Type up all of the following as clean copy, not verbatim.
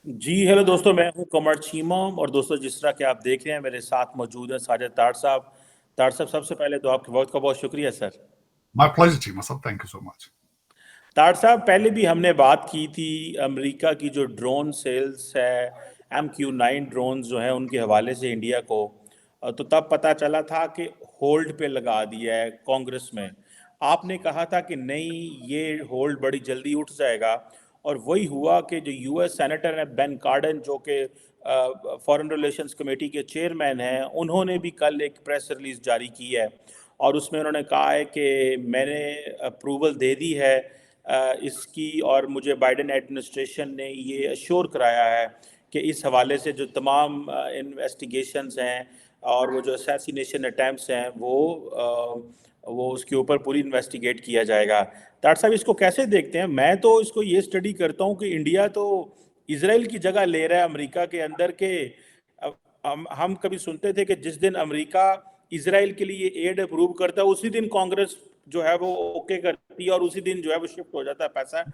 जी hello दोस्तों, मैं हूं कमर चीमा। और दोस्तों, जिस तरह के आप देख रहे हैं, मेरे साथ मौजूद हैं साजिद तार साहब। तार साहब, सबसे पहले तो आपके वक्त का बहुत शुक्रिया सर। माय प्लेजर चीमा साहब, थैंक यू सो मच। तार साहब, पहले भी हमने बात की थी अमेरिका की जो ड्रोन सेल्स है, MQ-9 ड्रोन जो है उनके हवाले से इंडिया को। तो तब पता चला था कि होल्ड पे लगा दिया है कांग्रेस में। आपने कहा था कि नहीं, ये होल्ड बड़ी जल्दी उठ जाएगा। और वही हुआ कि जो US सेनेटर हैं बेन कार्डन, जो कि फॉरेन रिलेशंस कमेटी के चेयरमैन हैं, उन्होंने भी कल एक प्रेस रिलीज जारी की है। और उसमें उन्होंने कहा है कि मैंने अप्रूवल दे दी है इसकी। और मुझे बाइडेन एडमिनिस्ट्रेशन ने ये अश्योर कराया है कि इस हवाले से जो तमाम इन्वेस्टिगेशंस हैं और वो जो असैसिनेशन अटैम्प्ट्स हैं, वो उसके ऊपर पूरी इन्वेस्टिगेट किया जाएगा। तार साहब, इसको कैसे देखते हैं? मैं तो इसको ये स्टडी करता हूँ कि इंडिया तो इसराइल की जगह ले रहा है अमेरिका के अंदर के। हम कभी सुनते थे कि जिस दिन अमेरिका इसराइल के लिए एड अप्रूव करता है, उसी दिन कांग्रेस जो है वो ओके करती है और उसी दिन जो है वो शिफ्ट हो जाता है पैसा।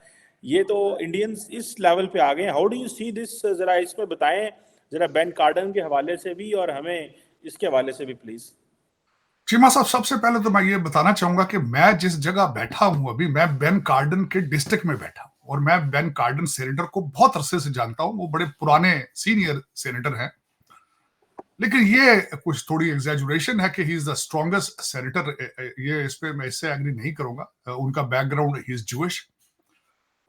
ये तो इंडियंस इस लेवल पे आ गए हैं। How do you see this? जरा इसमें बताएं, जरा बेन कार्डन के हवाले से भी और हमें इसके हवाले से भी प्लीज। चीमा साहब, सबसे पहले तो मैं ये बताना चाहूंगा कि मैं जिस जगह बैठा हूं अभी, मैं बेन कार्डन के डिस्ट्रिक्ट में बैठा हूं और मैं बेन कार्डन सेनेटर को बहुत अरसे से जानता हूं। वो बड़े पुराने सीनियर सेनेटर हैं। लेकिन ये कुछ थोड़ी एग्जैजुरेशन है कि he is the strongest senator. ये इस पे मैं इससे एग्री नहीं करूंगा। उनका बैकग्राउंड, ही इज जूइश।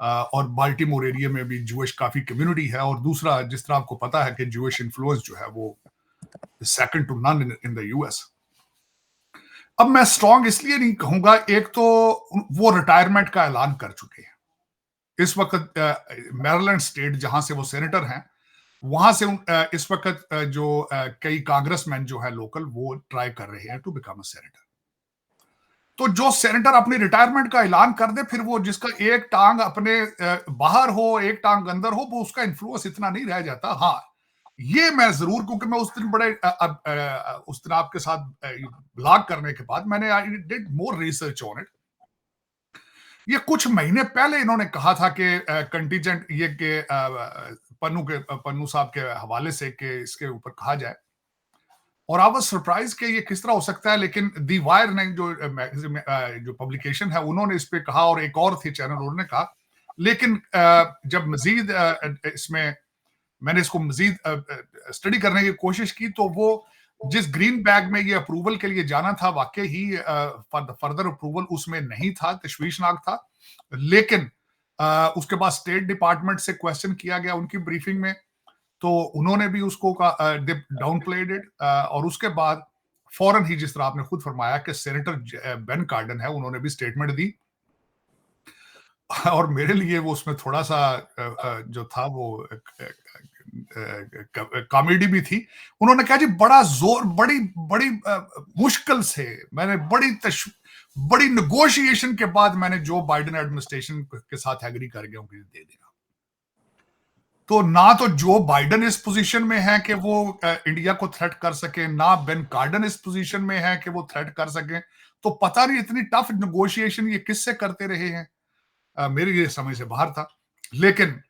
और बाल्टीमोर एरिया में भी जूइश काफी कम्युनिटी है। और दूसरा, जिस तरह आपको पता है कि जूइश इन्फ्लुएंस जो है वो second to none in the US. अब मैं स्ट्रांग इसलिए नहीं कहूंगा, एक तो वो रिटायरमेंट का ऐलान कर चुके हैं इस वक्त। मैरीलैंड स्टेट जहां से वो सेनेटर हैं, वहां से इस वक्त कई कांग्रेसमैन जो है लोकल, वो ट्राई कर रहे हैं टू बिकम अ सेनेटर। तो जो सेनेटर अपनी रिटायरमेंट का ऐलान कर दे, फिर वो जिसका एक टांग अपने बाहर हो, एक टांग अंदर हो, वो उसका इन्फ्लुएंस इतना नहीं रह जाता। हाँ, ये मैं जरूर, क्योंकि मैं उस दिन उस दिन आपके साथ ब्लॉग करने के बाद मैंने I did more research on it. ये कुछ महीने पहले इन्होंने कहा था कि कंटीजेंट ये के पन्नू साहब के हवाले से कि इसके ऊपर कहा जाए। और आई वाज सरप्राइज कि ये किस तरह हो सकता है। लेकिन दी वायर ने, जो पब्लिकेशन है, उन्होंने इस पे कहा, और एक और थी चैनल, उन्होंने कहा। लेकिन जब मजीद इसमें मैंने इसको मजीद स्टडी करने की कोशिश की, तो वो जिस ग्रीन बैग में ये अप्रूवल के लिए जाना था, वाकई ही फर्दर अप्रूवल उसमें नहीं था, तशवीशनाक था। लेकिन उसके बाद स्टेट डिपार्टमेंट से क्वेश्चन किया गया उनकी ब्रीफिंग में, तो उन्होंने भी उसको डाउन प्लेड इट। और उसके बाद फौरन ही, जिस तरह आपने खुद फरमाया कि सेनेटर बेन कार्डन है, उन्होंने भी स्टेटमेंट दी। और मेरे लिए वो उसमें थोड़ा सा जो था वो कॉमेडी भी थी। उन्होंने कहा जी, बड़ा जोर, बड़ी बड़ी मुश्किल से मैंने बड़ी नेगोशिएशन के बाद मैंने जो बाइडेन एडमिनिस्ट्रेशन के साथ एग्री कर गया हूं कि दे देगा। तो ना तो जो बाइडेन इस पोजीशन में है कि वो इंडिया को थ्रेट कर सके, ना बेन कार्डन इस पोजीशन में है कि वो थ्रेट कर सके। तो पता नहीं इतनी टफ नेगोशिएशन ये किससे करते रहे हैं। मेरे लिए समझ से बाहर था। लेकिन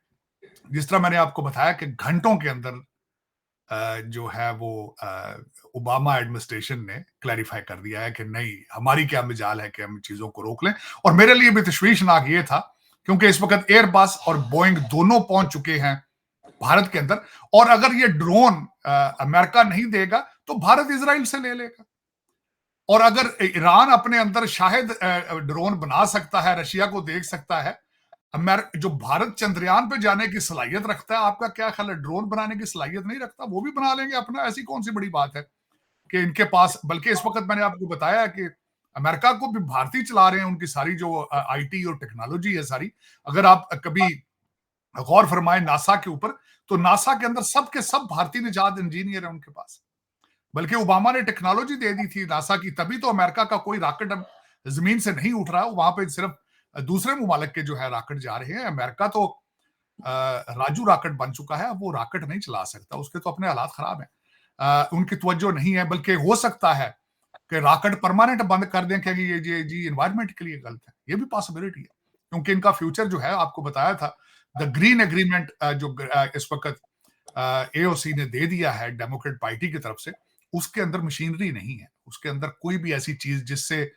जिस तरह मैंने आपको बताया कि घंटों के अंदर जो है वो ओबामा एडमिनिस्ट्रेशन ने क्लैरिफाई कर दिया है कि नहीं, हमारी क्या मिजाल है कि हम चीजों को रोक लें। और मेरे लिए भी तशवीशनाक ये था, क्योंकि इस वक्त एयरबस और बोइंग दोनों पहुंच चुके हैं भारत के अंदर। और अगर ये ड्रोन अमेरिका नहीं देगा, तो भारत इजराइल से ले लेगा। और अगर ईरान अपने अंदर शायद ड्रोन बना सकता है, रशिया को देख सकता है, जो भारत चंद्रयान पे जाने की सलाहियत रखता है, आपका क्या ख्याल है ड्रोन बनाने की सलाहियत नहीं रखता? वो भी बना लेंगे अपना। ऐसी कौन सी बड़ी बात है कि इनके पास। बल्कि इस वक्त मैंने आपको बताया कि अमेरिका को भी भारतीय चला रहे हैं, उनकी सारी जो आईटी और टेक्नोलॉजी है सारी। अगर आप कभी गौर फरमाए नासा के ऊपर, तो नासा के अंदर सब के सब भारतीय निजात इंजीनियर है उनके पास। बल्कि ओबामा ने टेक्नोलॉजी दे दी थी नासा की, तभी तो अमेरिका का कोई रॉकेट अब जमीन से नहीं उठ रहा है। वहां पे सिर्फ दूसरे मुमालिक के जो है रॉकेट जा रहे हैं। अमेरिका तो राजू रॉकेट बन चुका है, अब वो रॉकेट नहीं चला सकता, उसके तो अपने हालात खराब हैं। उनकी तवज्जो नहीं है। बल्कि हो सकता है कि रॉकेट परमानेंट बंद कर दें, क्योंकि ये जी एनवायरमेंट के लिए गलत है। ये भी पॉसिबिलिटी है, क्योंकि इनका फ्यूचर जो है, आपको बताया था द ग्रीन एग्रीमेंट जो इस वक्त एओसी ने दे दिया है डेमोक्रेट पार्टी की तरफ से, उसके अंदर मशीनरी नहीं है, उसके अंदर कोई भी ऐसी चीज जिससे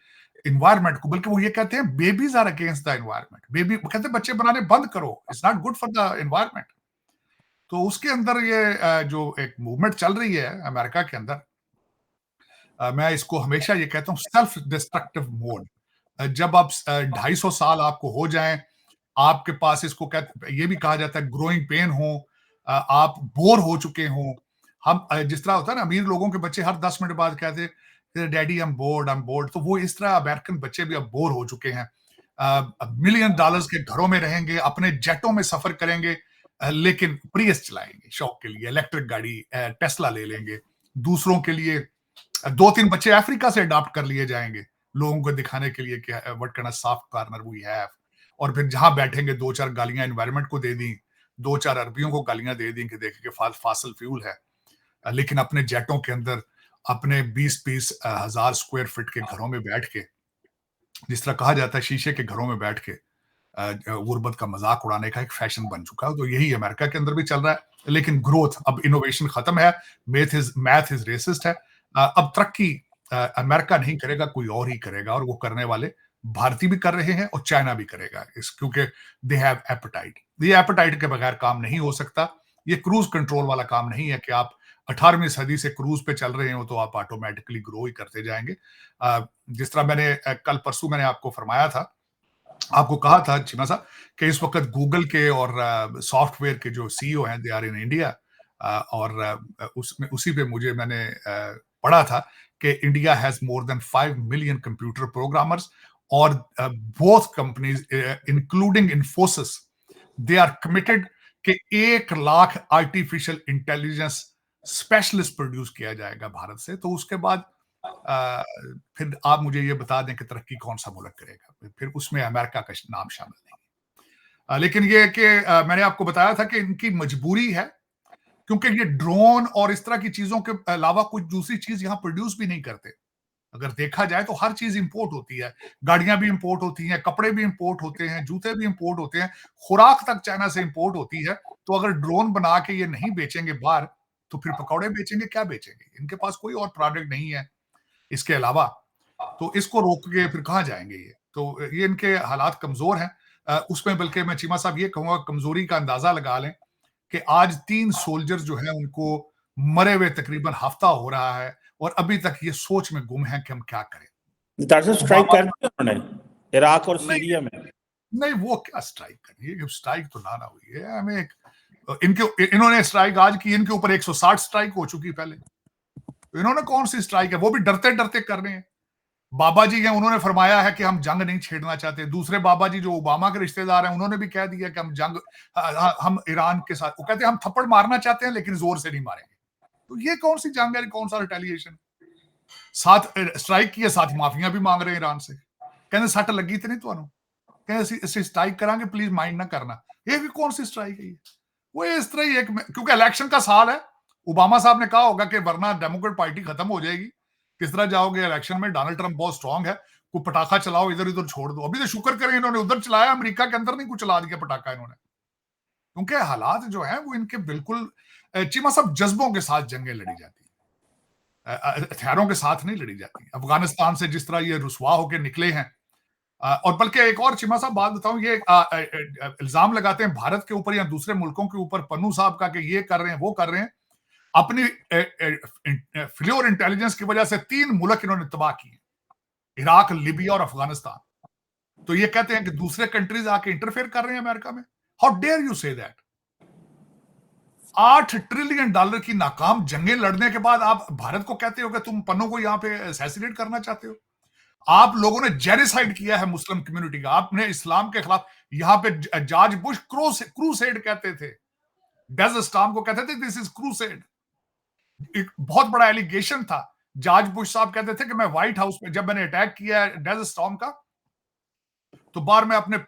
इन्वायरमेंट को, बल्कि वो ये कहते हैं babies are against the environment, baby कहते हैं बच्चे बनाने बंद करो, it's not good for the environment. तो उसके अंदर ये जो एक मूवमेंट चल रही है अमेरिका के अंदर, मैं इसको हमेशा ये कहता हूँ सेल्फ डिस्ट्रक्टिव मोड। जब आप 250 साल आपको हो जाएं, आपके पास इसको ये भी कहा जाता है ग्रोइंग पेन हो, आप बोर हो चुके हो। हम जिस तरह होता है ना, अमीर लोगों के बच्चे हर 10 मिनट बाद कहते हैं डैडी आई एम बोर्ड, तो वो इस तरह अमेरिकन बच्चे भी अब बोर हो चुके हैं। मिलियन डॉलर्स के घरों में रहेंगे, अपने जेटों में सफर करेंगे, लेकिन प्रियस चलाएंगे शौक के लिए, इलेक्ट्रिक गाड़ी टेस्ला ले लेंगे। दूसरों के लिए 2-3 बच्चे अफ्रीका से अडॉप्ट कर लिए जाएंगे, लोगों को दिखाने के लिए कि what kind of soft corner we have. और फिर जहां बैठेंगे 2-4 गालियां एनवायरनमेंट को दे दी, 2-4 अरबियों को गालियां दे दी कि देखें कि फासिल फ्यूल है, लेकिन अपने जेटों के अंदर अपने 20-20 हजार स्क्वायर फीट के घरों में बैठ के, जिस तरह कहा जाता है शीशे के घरों में बैठ के गुर्बत का मजाक उड़ाने का एक फैशन बन चुका है। तो यही अमेरिका के अंदर भी चल रहा है। लेकिन ग्रोथ, अब इनोवेशन खत्म है, मैथ इज रेसिस्ट है। अब तरक्की अमेरिका नहीं करेगा, कोई और ही करेगा, और वो करने वाले भारतीय भी कर रहे हैं और चाइना भी करेगा, क्योंकि दे हैव एपेटाइट। ये एपेटाइट के बगैर काम नहीं हो सकता। ये क्रूज कंट्रोल वाला काम नहीं है कि आप 18वीं सदी से क्रूज पे चल रहे हो तो आप ऑटोमेटिकली ग्रो ही करते जाएंगे। जिस तरह मैंने कल परसों मैंने आपको फरमाया था, आपको कहा था चीमा साहब कि इस वक्त गूगल के और सॉफ्टवेयर के जो सीईओ हैं दे आर इन इंडिया, और उसमें उसी पे मैंने पढ़ा था कि India has more than 5 million computer programmers, और both companies including Infosys they are committed कि 1 lakh artificial intelligence specialist produce किया जाएगा भारत से। तो उसके बाद फिर आप मुझे ये बता दें कि तरक्की कौन सा मुल्क करेगा, फिर उसमें अमेरिका का नाम शामिल नहीं। लेकिन ये कि मैंने आपको बताया था कि इनकी मजबूरी है, क्योंकि ये ड्रोन और इस तरह की चीजों के अलावा कुछ दूसरी चीज यहां प्रोड्यूस भी नहीं करते। अगर देखा जाए तो हर चीज इंपोर्ट होती है, गाड़ियां भी इंपोर्ट होती हैं, कपड़े भी इंपोर्ट होते हैं, जूते भी इंपोर्ट होते हैं, खुराक तक चाइना से इंपोर्ट होती है। तो अगर ड्रोन बना के ये नहीं बेचेंगे बाहर, तो फिर पकौड़े बेचेंगे, क्या बेचेंगे? इनके पास कोई और प्रोडक्ट नहीं है इसके अलावा। तो इसको रोक के फिर कहां जाएंगे ये? तो ये इनके हालात कमजोर हैं। उसमें बल्कि मैं चीमा साहब ये कहूंगा, कमजोरी का अंदाजा लगा लें कि आज 3 सोल्जर जो है उनको मरे हुए तकरीबन हफ्ता हो रहा है, और अभी तक ये सोच में गुम है कि हम क्या करें। स्ट्राइक कर दी उन्होंने इराक और सीरिया में। नहीं, वो क्या स्ट्राइक करनी, स्ट्राइक तो ना हुई है। हमें इन्होंने स्ट्राइक आज की, इनके ऊपर 160 स्ट्राइक हो चुकी पहले। इन्होंने कौन सी स्ट्राइक है, वो भी डरते डरते कर रहे हैं। बाबा जी हैं, उन्होंने फरमाया है कि हम जंग नहीं छेड़ना चाहते। दूसरे बाबा जी जो ओबामा के रिश्तेदार हैं, उन्होंने भी कह दिया कि हम ईरान के साथ, वो कहते हैं हम थप्पड़ मारना चाहते हैं लेकिन जोर से नहीं मारेंगे। तो ये कौन सी जंग है, कौन सा रिटेलिएशन? साथ स्ट्राइक की है, साथ माफिया भी मांग रहे हैं ईरान से, कहते सट लगी तो नहीं ਤੁਹਾਨੂੰ, कहते स्ट्राइक करांगे, प्लीज माइंड ना करना। ये भी कौन सी स्ट्राइक है? वो इस तरह ही एक, क्योंकि इलेक्शन का साल है, ओबामा साहब ने कहा होगा कि वरना डेमोक्रेट पार्टी खत्म हो जाएगी, किस तरह जाओगे इलेक्शन में? डोनाल्ड ट्रंप बहुत स्ट्रांग है, कोई पटाखा चलाओ, इधर उधर छोड़ दो। अभी तो शुक्र करें इन्होंने उधर चलाया, अमेरिका के अंदर नहीं कुछ चला दिया पटाखा इन्होंने, क्योंकि हालात जो है वो इनके बिल्कुल, चीमा साहब, जज्बों के साथ जंगें लड़ी जाती है, हथियारों के साथ नहीं लड़ी जाती। अफगानिस्तान से जिस तरह ये रुसवा होकर निकले हैं, और बल्कि एक और चीमा साहब बात बताऊं, ये इल्जाम लगाते हैं भारत के ऊपर या दूसरे मुल्कों के ऊपर, पन्नू साहब का, कि ये कर रहे हैं वो कर रहे हैं। अपनी फ्लोर इंटेलिजेंस की वजह से 3 मुल्क इन्होंने तबाह किए, इराक, लीबिया और अफगानिस्तान। तो ये कहते हैं कि दूसरे कंट्रीज आके इंटरफेयर कर रहे हैं अमेरिका में। How dare you say that? $8 trillion की नाकाम जंगें लड़ने के बाद आप भारत को कहते हो कि तुम पन्नों को यहां पे असैसिनेट करना चाहते हो। आप लोगों ने जेनोसाइड किया है मुस्लिम कम्युनिटी का, आपने इस्लाम के खिलाफ, यहां पे जॉर्ज बुश क्रूसेड कहते थे, डेजर्ट स्टॉर्म को कहते थे दिस इज क्रूसेड। एक बहुत बड़ा एलिगेशन था। जॉर्ज बुश साहब कहते थे कि मैं व्हाइट हाउस में, जब मैंने अटैक किया डेजर्ट स्टॉर्म का, तो बाहर में अपने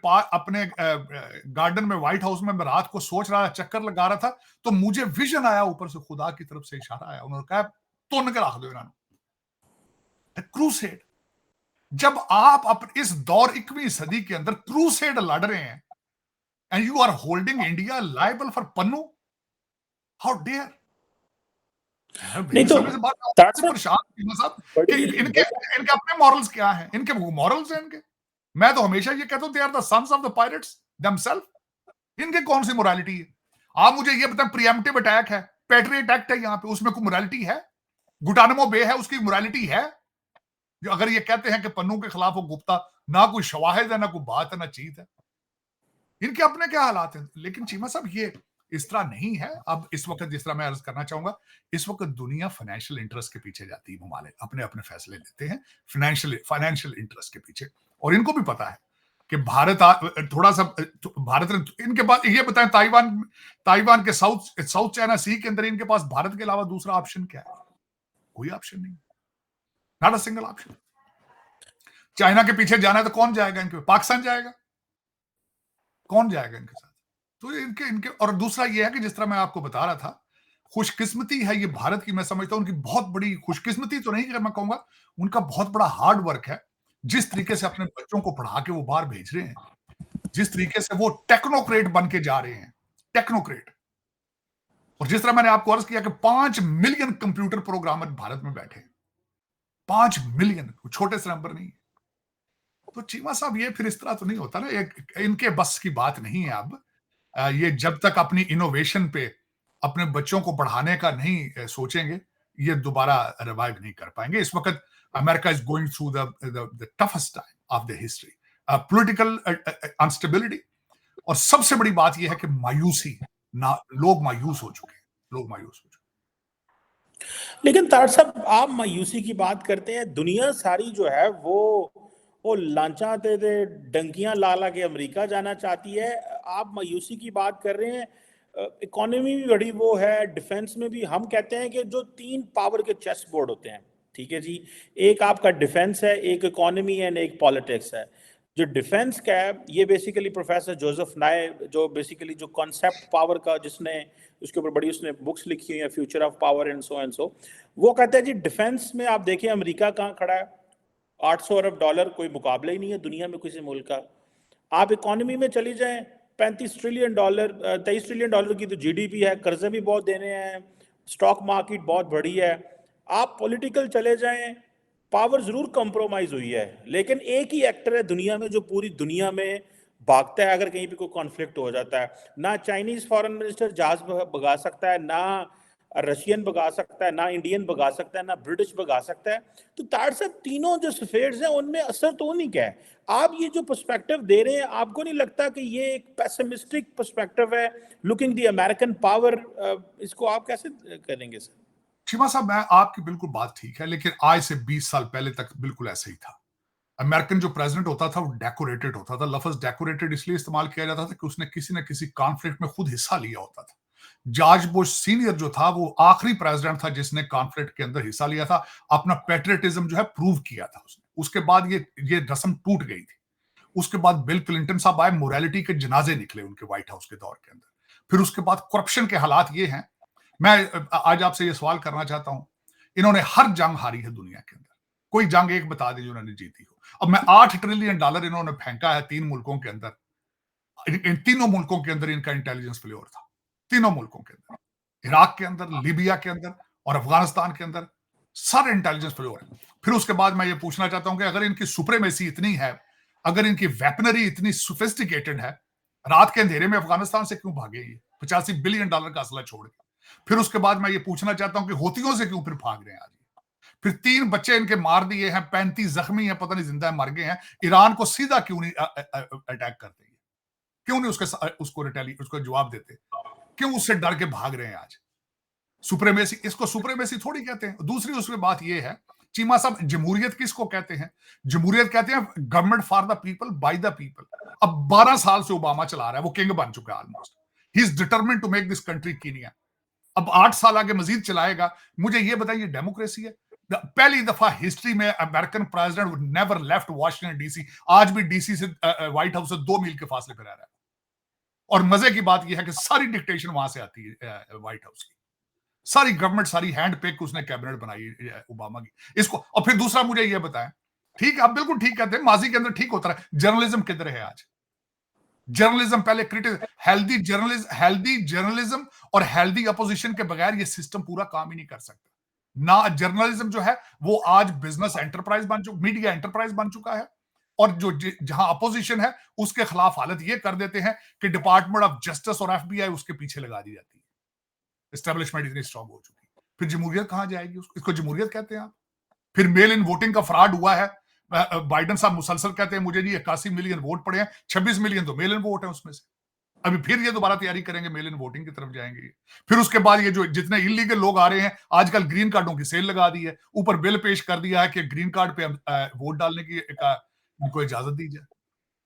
गार्डन में, व्हाइट हाउस में, मैं रात को सोच रहा था, चक्कर लगा रहा था, तो मुझे विजन आया, ऊपर से खुदा की तरफ से इशारा आया, उन्होंने कहा तुन के रख दो इन्होंने। क्रूसेड, जब आप इस दौर 21वीं सदी के अंदर क्रूसेड लड़ रहे हैं, and you are holding India liable for Pannu? How dare? नहीं मेरी तो समझ से बात तार से साहब परेशान हूं साहब कि बड़ी इनके बड़ी इनके अपने मॉरल्स क्या हैं, इनके मॉरल्स हैं इनके। मैं तो हमेशा ये कहता हूं they are the sons of the pirates themself. इनके कौन सी मोरालिटी है? आप मुझे ये बताएं, प्रिएम्प्टिव अटैक है, पैट्रियट एक्ट है, यहां पे उसमें कोई मोरालिटी है? गुटानमो बे है, उसकी मोरालिटी है? जो अगर ये कहते हैं कि पन्नू के खिलाफ वो गुप्ता, ना कोई शवाहिद है, ना कोई बात है, ना चीत है। इनके अपने क्या हालात हैं? लेकिन चीमा साहब ये इस तरह नहीं है। अब इस वक्त जिस तरह मैं अर्ज करना चाहूंगा, इस वक्त दुनिया फाइनेंशियल इंटरेस्ट के पीछे जाती है, ममालिक अपने अपने फैसले लेते हैं फाइनेंशियल इंटरेस्ट के पीछे। और इनको भी पता है कि भारत थोड़ा सा भारत ने इनके पास, ये बताएं, ताइवान के साउथ चाइना सी के अंदर इनके पास भारत के अलावा दूसरा ऑप्शन क्या है? कोई ऑप्शन नहीं, not a single option. China के पीछे जाना है तो कौन जाएगा इनके? पाकिस्तान जाएगा? कौन जाएगा इनके साथ? तो इनके इनके और दूसरा ये है कि जिस तरह मैं आपको बता रहा था, खुशकिस्मती है ये भारत की, मैं समझता हूं उनकी बहुत बड़ी खुशकिस्मती तो नहीं कि मैं कहूंगा, उनका बहुत बड़ा हार्ड वर्क है। जिस तरीके से अपने बच्चों को पढ़ा के वो बाहर भेज रहे हैं, जिस तरीके से वो टेक्नोक्रेट बन के जा रहे हैं, टेक्नोक्रेट। और जिस तरह मैंने आपको अर्ज किया कि 5 मिलियन कंप्यूटर प्रोग्रामर भारत में बैठे हैं, 5 मिलियन, छोटे से नंबर नहीं। तो चीमा साहब ये फिर इस तरह तो नहीं होता ना, इनके बस की बात नहीं है अब। ये जब तक अपनी इनोवेशन पे अपने बच्चों को बढ़ाने का नहीं सोचेंगे, ये दोबारा रिवाइव नहीं कर पाएंगे। इस वक्त America is going through the toughest time of the history, political instability. और सबसे बड़ी बात यह है कि मायूसी, ना लोग मायूस हो चुके हैं, लोग मायूस हो चुके लेकिन तार साहब आप मायूसी की बात करते हैं, दुनिया सारी जो है वो लांचा दे दे डंकियां ला ला के अमेरिका जाना चाहती है। आप मायूसी की बात कर रहे हैं, इकोनॉमी भी बड़ी वो है, डिफेंस में भी हम कहते हैं कि जो 3 पावर के चेस बोर्ड होते हैं, ठीक है जी, एक आपका डिफेंस है, एक इकोनॉमी है, एक पॉलिटिक्स है। जो डिफेंस का है, ये बेसिकली प्रोफेसर जोसेफ नाय, जो बेसिकली जो कॉन्सेप्ट पावर का, जिसने उसके ऊपर बड़ी उसने बुक्स लिखी हुई है, future of power and so, वो कहते हैं जी डिफेंस में आप देखिए अमेरिका कहाँ खड़ा है, 800 अरब डॉलर, कोई मुकाबला ही नहीं है दुनिया में किसी मुल्क का। आप इकोनॉमी में चली जाएं, 35 ट्रिलियन डॉलर, 23 ट्रिलियन डॉलर की तो जीडीपी है, कर्जे भी बहुत देने हैं, स्टॉक मार्केट बहुत बड़ी है। आप पॉलिटिकल चले जाएं, पावर जरूर कंप्रोमाइज हुई है, लेकिन एक ही एक्टर है दुनिया में जो पूरी दुनिया में भागता है अगर कहीं भी कोई कॉन्फ्लिक्ट हो जाता है। ना चाइनीज फॉरेन मिनिस्टर जहाज भगा सकता है, ना रशियन भगा सकता है, ना इंडियन भगा सकता है, ना ब्रिटिश भगा सकता है। तो तार साहब तीनों जो सफेयर्स हैं उनमें असर तो नहीं क्या है? आप ये जो पर्सपेक्टिव दे रहे हैं, आपको नहीं लगता कि ये एक पेसिमिस्टिक पर्सपेक्टिव है, लुकिंग द अमेरिकन पावर? इसको आप कैसे करेंगे सर? शिवा साहब, मैं आपकी बिल्कुल बात ठीक है, लेकिन आज से 20 साल पहले तक बिल्कुल ऐसे ही था। अमेरिकन जो प्रेसिडेंट होता था वो डेकोरेटेड होता था। लफ्ज डेकोरेटेड इसलिए इस्तेमाल किया जाता था कि उसने किसी न किसी कॉन्फ्लिक्ट में खुद हिस्सा लिया होता था। जॉर्ज बुश सीनियर जो था वो आखिरी प्रेसिडेंट था जिसने कॉन्फ्लिक्ट के अंदर हिस्सा लिया था, अपना पेट्रियटिज्म जो है प्रूव किया था उसने। उसके बाद ये रस्म टूट गई थी। उसके बाद बिल क्लिंटन साहब आए, मोरालिटी के जनाजे निकले उनके व्हाइट हाउस के दौर के अंदर। फिर उसके बाद करप्शन के हालात ये हैं। मैं आज आपसे ये सवाल करना चाहता हूं, इन्होंने हर जंग हारी है दुनिया के अंदर, कोई जंग एक बता दीजिए उन्होंने जीती हो। अब मैं 8 ट्रिलियन डॉलर इन्होंने फेंका है 3 मुल्कों के अंदर। इन तीनों मुल्कों के अंदर इनका इंटेलिजेंस फेल्योर था, तीनों मुल्कों के अंदर, इराक के अंदर, लीबिया के अंदर और अफगानिस्तान के अंदर सारे इंटेलिजेंस फेल्योर है। फिर उसके बाद मैं ये पूछना चाहता हूं कि अगर इनकी सुप्रीमेसी इतनी है, अगर इनकी वेपनरी इतनी सोफिस्टिकेटेड है, रात के अंधेरे में अफगानिस्तान से क्यों भागे ये 85 बिलियन डॉलर का असला छोड़ के? फिर उसके बाद मैं ये पूछना चाहता हूं कि होतियों से क्यों फिर भाग रहे हैं आज? फिर 3 बच्चे इनके मार दिए हैं, 35 जख्मी हैं, पता नहीं जिंदा है मर गए हैं। ईरान को सीधा क्यों नहीं अटैक करते? क्यों नहीं उसको जवाब देते? क्यों उससे डर के भाग रहे हैं आज? सुप्रीमेसी, इसको सुप्रीमेसी थोड़ी कहते हैं। दूसरी उसमें बात यह है, चीमा साहब, जमहूरियत किसको कहते हैं? जमहूरियत कहते हैं government for the people by the people. अब 12 साल से ओबामा चला रहा है, वो किंग बन चुका है almost. He is determined to make this country Kenya. अब 8 साल आगे मजीद चलाएगा। मुझे ये बताइए, डेमोक्रेसी है? पहली दफा हिस्ट्री में American president never left Washington DC. आज भी डीसी से व्हाइट हाउस से 2 मील के फासले पर रह रहा है। और मजे की बात यह है कि सारी डिक्टेशन वहां से आती है, व्हाइट हाउस की सारी गवर्नमेंट, सारी हैंड पिक उसने कैबिनेट बनाई ओबामा की। इसको, और फिर दूसरा मुझे यह बताएं, ठीक है, आप बिल्कुल ठीक कहते हैं, माजी के अंदर ठीक होता रहा, जर्नलिज्म किधर है आज? जर्नलिज्म पहले हेल्दी जर्नलिज्म और हेल्दी अपोजिशन के बगैर ये सिस्टम पूरा काम ही नहीं कर सकता। ना जर्नलिज्म जो है वो आज बिजनेस एंटरप्राइज बन चुका, मीडिया एंटरप्राइज बन चुका है, और जो जहां अपोजिशन है उसके खिलाफ हालत ये कर देते हैं कि डिपार्टमेंट ऑफ जस्टिस और एफबीआई उसके पीछे लगा दी जाती है। एस्टेब्लिशमेंट इतनी स्ट्रांग हो चुकी है, फिर जमहूरियत कहां जाएगी? इसको जमहूरियत कहते हैं आप? फिर मेल इन वोटिंग का फ्रॉड हुआ है। बाइडन साहब मुसलसल कहते हैं मुझे जी 81 मिलियन वोट पड़े हैं, 26 मिलियन तो मेल इन वोट है उसमें से। अभी फिर ये दोबारा तैयारी करेंगे, मेल इन वोटिंग की तरफ जाएंगे। फिर उसके बाद ये जो जितने इलीगल लोग आ रहे हैं, आजकल ग्रीन कार्डों की सेल लगा दी है, ऊपर बिल पेश कर दिया है कि ग्रीन कार्ड पे वोट डालने की इनको इजाजत दी जाए।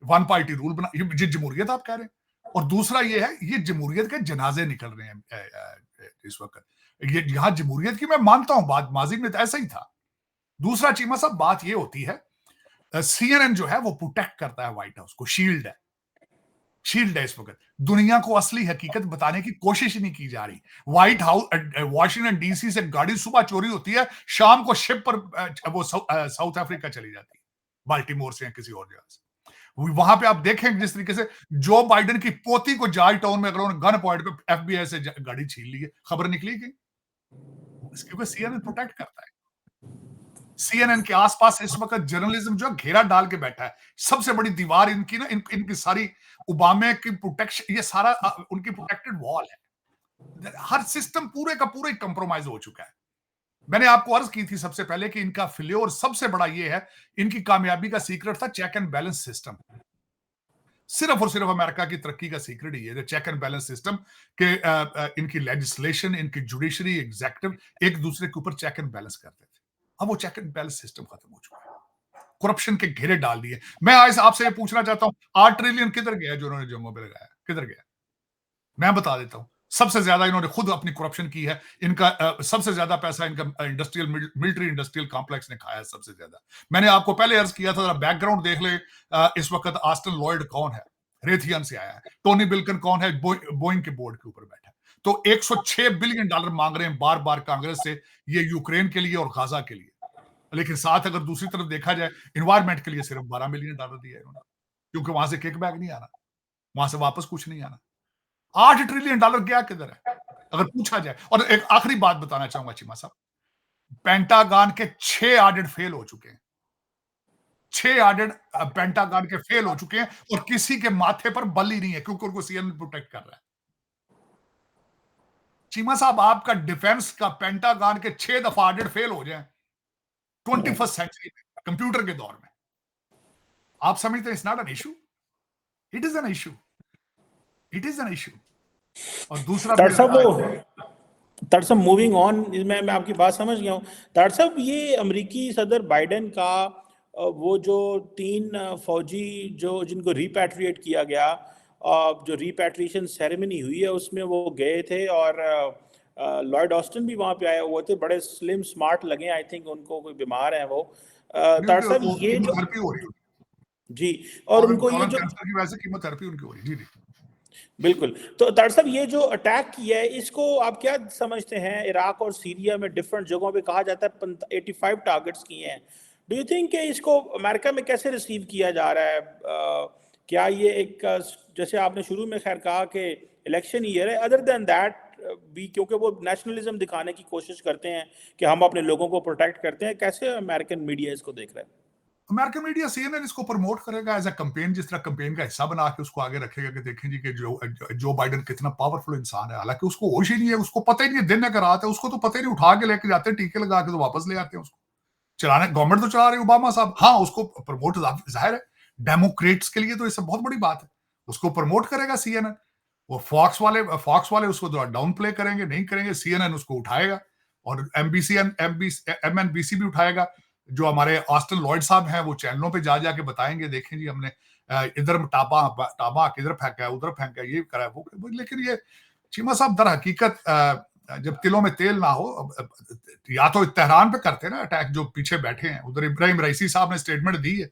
वन पार्टी रूल बना, ये जमहूरियत आप कह रहे हैं। और दूसरा ये है, ये जमहूरियत के जनाजे निकल रहे हैं इस वक्त। ये यहां जमहूरियत की मैं मानता हूं बात, माजी में तो ऐसा ही था। दूसरा चीमा साहब बात ये होती है, सीएनएन जो है वो प्रोटेक्ट करता है व्हाइट हाउस को, शील्ड है इस वक्त। दुनिया को असली हकीकत बताने की कोशिश नहीं की जा रही। व्हाइट हाउस, वॉशिंगटन डीसी से गाड़ी सुबह चोरी होती है, शाम को शिप पर वो साउथ अफ्रीका चली जाती है, बाल्टीमोर से या किसी और जगह से। वहां पे आप देखें जिस तरीके से जो बाइडेन की पोती को जॉर्ज टाउन में अगर उन्होंने गन पॉइंट पे एफबीआई से गाड़ी छीन ली है, खबर निकली गई, क्योंकि सीएनएन प्रोटेक्ट करता है। सीएनएन के आसपास इस वक्त जर्नलिज्म जो घेरा डाल के बैठा है। सबसे बड़ी दीवार इनकी ना, इनकी सारी ओबामा की प्रोटेक्शन, ये सारा उनकी प्रोटेक्टेड वॉल है। हर सिस्टम पूरे का पूरा कंप्रोमाइज हो चुका है। मैंने आपको अर्ज की थी सबसे पहले कि इनका फेल्योर सबसे बड़ा ये है, इनकी कामयाबी का सीक्रेट था चेक एंड बैलेंस सिस्टम। सिर्फ और सिर्फ अमेरिका की तरक्की का सीक्रेट ही है चेक एंड बैलेंस सिस्टम के। इनकी लेजिस्लेशन, इनकी जुडिशरी, एग्जीक्यूटिव एक दूसरे के ऊपर चेक एंड बैलेंस करते थे। अब वो चेक एंड बैलेंस सिस्टम खत्म हो चुका है, करप्शन के घेरे डाल दिए। मैं आज आपसे ये पूछना चाहता हूं, 8 ट्रिलियन किधर गया जो उन्होंने जम्मू में लगाया, किधर गया? मैं बता देता हूं। सबसे ज्यादा इन्होंने खुद अपनी करप्शन की है। इनका सबसे ज्यादा पैसा इनका इंडस्ट्रियल, मिलिट्री इंडस्ट्रियल कॉम्प्लेक्स ने खाया है सबसे ज्यादा। मैंने आपको पहले अर्ज किया था, बैकग्राउंड देख ले। इस वक्त ऑस्टिन लॉयड कौन है? रेथियन से आया है। टोनी बिल्कन कौन है? बोइंग के बोर्ड के ऊपर बैठा है। तो 106 बिलियन डॉलर मांग रहे हैं बार बार कांग्रेस से, ये यूक्रेन के लिए और गाजा के लिए। लेकिन साथ अगर दूसरी तरफ देखा जाए, इन्वायरमेंट के लिए सिर्फ 12 मिलियन डॉलर दिया है उन्होंने, क्योंकि वहां से किकबैक नहीं आना, वहां से वापस कुछ नहीं आना। 8 ट्रिलियन डॉलर गया किधर है अगर पूछा जाए? और एक आखिरी बात बताना चाहूंगा चीमा साहब, पेंटागन के 6 ऑडिट फेल हो चुके हैं। 6 ऑडिट पेंटागन के फेल हो चुके हैं, और किसी के माथे पर बल ही नहीं है, क्योंकि उनको सीएनएन प्रोटेक्ट कर रहा है। चीमा साहब, आपका डिफेंस का पेंटागन के 6 दफा ऑडिट फेल हो जाए 21st सेंचुरी में, कंप्यूटर के दौर में, आप समझते हैं it's not an issue? It is an issue, it is an issue. और दूसरा तार साहब मूविंग ऑन, मैं आपकी बात समझ गया हूँ। तार साहब, ये अमेरिकी सदर बाइडेन का वो जो 3 फौजी जो जिनको रिपैट्रिएट किया गया, जो रिपैट्रिएशन सेरेमनी हुई है उसमें वो गए थे, और लॉयड ऑस्टिन भी वहाँ पे आए हुए थे। बड़े स्लिम स्मार्ट लगे, आई थिंक उनको कोई बीमार है वो। तार साहब ये जो हो रही जी, और उनको ये जो कैंसर की वजह से कीमोथेरेपी उनकी हो रही जी जी बिल्कुल। तो तार साहब, ये जो अटैक किया है इसको आप क्या समझते हैं? इराक और सीरिया में डिफरेंट जगहों पे कहा जाता है 85 टारगेट्स किए हैं। डू यू थिंक कि इसको अमेरिका में कैसे रिसीव किया जा रहा है? क्या ये एक जैसे आपने शुरू में खैर कहा कि इलेक्शन ईयर है, अदर देन दैट भी, क्योंकि वो नेशनलिज्म दिखाने की कोशिश करते हैं कि हम अपने लोगों को प्रोटेक्ट करते हैं, कैसे अमेरिकन मीडिया इसको देख रहा है? अमेरिकन मीडिया सीएनएन इसको प्रमोट करेगा एज अ कैंपेन, जिस तरह कैंपेन का हिस्सा बना के उसको आगे रखेगा कि देखें जी कि जो बाइडेन कितना पावरफुल इंसान है। हालांकि उसको होश ही नहीं है, उसको पता ही नहीं है दिन है रात है, उसको तो पता ही नहीं, उठा के लेके जाते हैं, टीके लगा के तो वापस ले आते हैं उसको। चलाने गवर्नमेंट तो चला रही ओबामा साहब, हाँ उसको प्रमोट, जाहिर है डेमोक्रेट्स के लिए तो ये सब बहुत बड़ी बात है, उसको प्रमोट करेगा सीएनएन। वो फॉक्स वाले उसको डाउन प्ले करेंगे, नहीं करेंगे, सीएनएन उसको उठाएगा, और एमएनबीसी भी उठाएगा। जो हमारे ऑस्टिन लॉयड साहब हैं वो चैनलों पे जा जाके बताएंगे, देखें जी हमने इधर टाबा किधर फेंका है, उधर फेंका है, ये करा है वो। लेकिन ये चीमा साहब दर हकीकत जब तिलों में तेल ना हो, या तो तेहरान पे करते ना अटैक, जो पीछे बैठे हैं उधर। इब्राहिम रईसी साहब ने स्टेटमेंट दी है,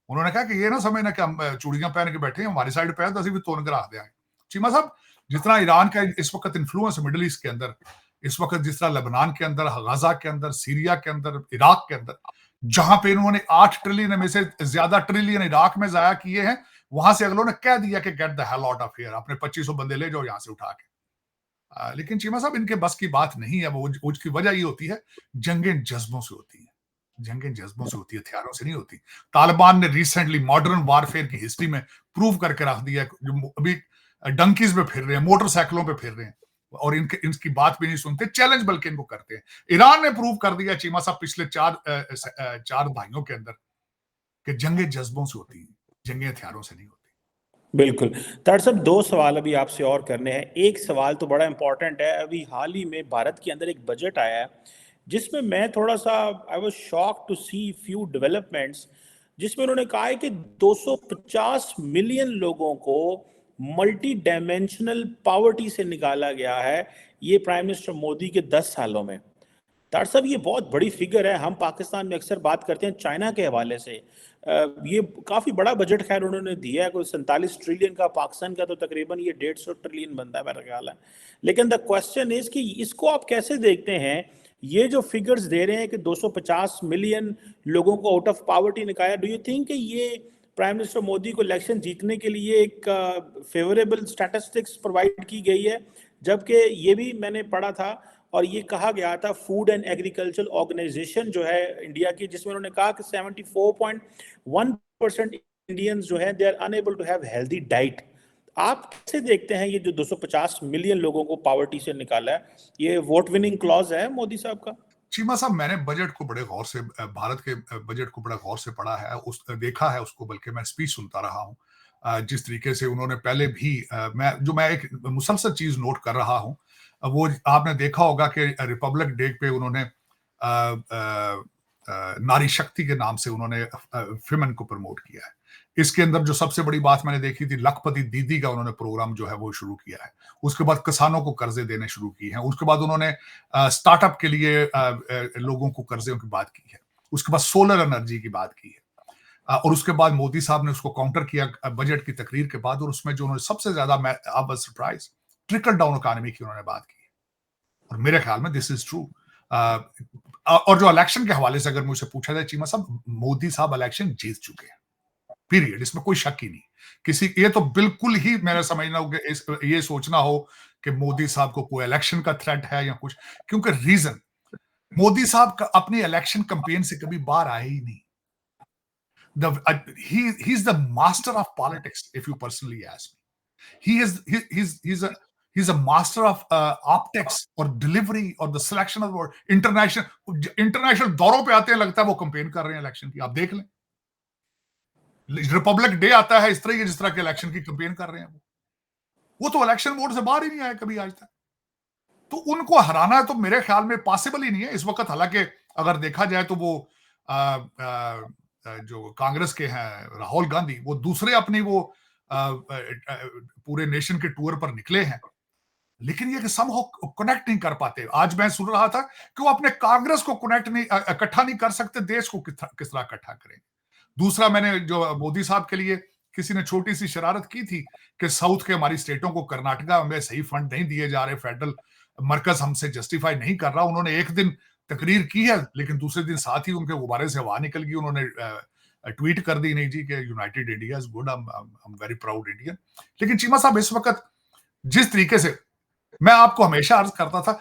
उन्होंने कहा कि ये ना समझना कि हम चूड़ियां पहन के बैठे हैं, हमारी साइड पे है तो अभी भी तोड़ कर आते हैं। चीमा साहब, जितना ईरान का इस वक्त इन्फ्लुएंस मिडिल ईस्ट के अंदर, इस वक्त जिस तरह लेबनान के अंदर, गाजा के अंदर, सीरिया के अंदर, इराक के अंदर, जहां पे इन्होंने 8 ट्रिलियन में से ज्यादा ट्रिलियन इराक में जाया किए हैं, वहां से अगलों ने कह दिया कि get the hell out of here, अपने 2500 बंदे ले जाओ यहां से उठा के। लेकिन चीमा साहब इनके बस की बात नहीं है। वो उसकी वजह ये होती है, जंगें जज्बों से होती है, जंगें जज्बों से होती है, हथियारों से नहीं होती। तालिबान ने रिसेंटली मॉडर्न वारफेयर की हिस्ट्री में प्रूव करके रख दिया, जो अभी डंकीज पे फिर रहे हैं, मोटरसाइकिलों पे फिर रहे हैं, और इनकी बात भी नहीं सुनते, चैलेंज बल्कि इनको करते हैं। ईरान ने प्रूव कर दिया चीमा साहब पिछले चार दहाइयों के अंदर कि जंगें जज्बों से होती हैं, जंगें हथियारों से नहीं होती। बिल्कुल। तार साहब, दो सवाल अभी आपसे और करने हैं। एक सवाल तो बड़ा इंपॉर्टेंट है। अभी हाल ही में भारत के अंदर एक बजट आया है जिसमें मैं थोड़ा सा I was shock to see few developments, जिसमें उन्होंने कहा है कि 250 मिलियन लोगों को मल्टी डायमेंशनल पॉवर्टी से निकाला गया है ये प्राइम मिनिस्टर मोदी के 10 सालों में। डॉक्टर साहब, ये बहुत बड़ी फिगर है। हम पाकिस्तान में अक्सर बात करते हैं चाइना के हवाले से। ये काफ़ी बड़ा बजट खैर उन्होंने दिया है, कोई 47 ट्रिलियन का। पाकिस्तान का तो तकरीबन ये 150 ट्रिलियन बनता है मेरा ख्याल है। लेकिन द क्वेश्चन इज कि इसको आप कैसे देखते हैं? ये जो फिगर्स दे रहे हैं कि 250 मिलियन लोगों को आउट ऑफ पॉवर्टी निकाला, डू यू थिंक कि ये प्राइम मिनिस्टर मोदी को इलेक्शन जीतने के लिए एक फेवरेबल स्टैटिस्टिक्स प्रोवाइड की गई है? जबकि ये भी मैंने पढ़ा था और ये कहा गया था फूड एंड एग्रीकल्चर ऑर्गेनाइजेशन जो है इंडिया की, जिसमें उन्होंने कहा कि 74.1% इंडियंस जो है they are unable to have healthy diet. आप कैसे देखते हैं ये जो 250 मिलियन लोगों को पॉवर्टी से निकाला है? ये वोट विनिंग क्लॉज है मोदी साहब का? चीमा साहब, मैंने बजट को बड़े गौर से, भारत के बजट को बड़ा गौर से पढ़ा है, देखा है उसको, बल्कि मैं स्पीच सुनता रहा हूँ। जिस तरीके से उन्होंने पहले भी, मैं एक मुसलसल चीज नोट कर रहा हूँ, वो आपने देखा होगा कि रिपब्लिक डे पे उन्होंने नारी शक्ति के नाम से उन्होंने फिमेन को प्रमोट किया है। इसके अंदर जो सबसे बड़ी बात मैंने देखी थी, लखपति दीदी का उन्होंने प्रोग्राम जो है वो शुरू किया है। उसके बाद किसानों को कर्जे देने शुरू किए हैं। उसके बाद उन्होंने स्टार्टअप के लिए लोगों को कर्जे की बात की है। उसके बाद सोलर एनर्जी की बात की है। और उसके बाद मोदी साहब ने उसको काउंटर किया बजट की तकरीर के बाद, और उसमें जो उन्होंने सबसे ज्यादा, मैं आप सरप्राइज, ट्रिकल डाउन इकोनॉमी की उन्होंने बात की है। और मेरे ख्याल में दिस इज ट्रू। और जो इलेक्शन के हवाले से अगर मुझसे पूछा जाए चीमा साहब, मोदी साहब इलेक्शन जीत चुके हैं, पीरियड, इसमें कोई शक ही नहीं। किसी, ये तो बिल्कुल ही मेरा समझना हो कि ये सोचना हो कि मोदी साहब को कोई इलेक्शन का थ्रेट है या कुछ, क्योंकि रीजन, मोदी साहब का अपनी इलेक्शन कैंपेन से कभी बाहर आए ही नहीं। He is the master of politics, if you personally ask me. He's a master of optics or delivery or the selection of word. International दौरों पे आते हैं, लगता है वो कंपेन कर रहे हैं इलेक्शन की। आप देख लें, रिपब्लिक डे आता है इस तरह की, जिस तरह के इलेक्शन की कंपेन कर रहे हैं वो तो इलेक्शन मोड से बाहर ही नहीं आए कभी आज तक। तो उनको हराना तो मेरे ख्याल में पॉसिबल ही नहीं है इस वक्त। हालांकि अगर देखा जाए तो वो जो कांग्रेस के हैं राहुल गांधी, वो दूसरे अपनी वो पूरे नेशन के टूर पर निकले हैं, लेकिन ये समहाउ कनेक्ट नहीं कर पाते। आज मैं सुन रहा था कि वो अपने कांग्रेस को कनेक्ट नहीं, इकट्ठा नहीं कर सकते, देश को किस तरह इकट्ठा करेंगे। दूसरा, मैंने जो मोदी साहब के लिए किसी ने छोटी सी शरारत की थी कि साउथ के हमारी स्टेटों को कर्नाटका में सही फंड नहीं दिए जा रहे, फेडरल मरकज हमसे जस्टिफाई नहीं कर रहा। उन्होंने एक दिन तकरीर की है, लेकिन दूसरे दिन साथ ही उनके गुब्बारे से हवा निकल गई। उन्होंने ट्वीट कर दी, नहीं जी, कि United India is good, I am very proud Indian. लेकिन चीमा साहब, इस वक्त जिस तरीके से, मैं आपको हमेशा अर्ज करता था,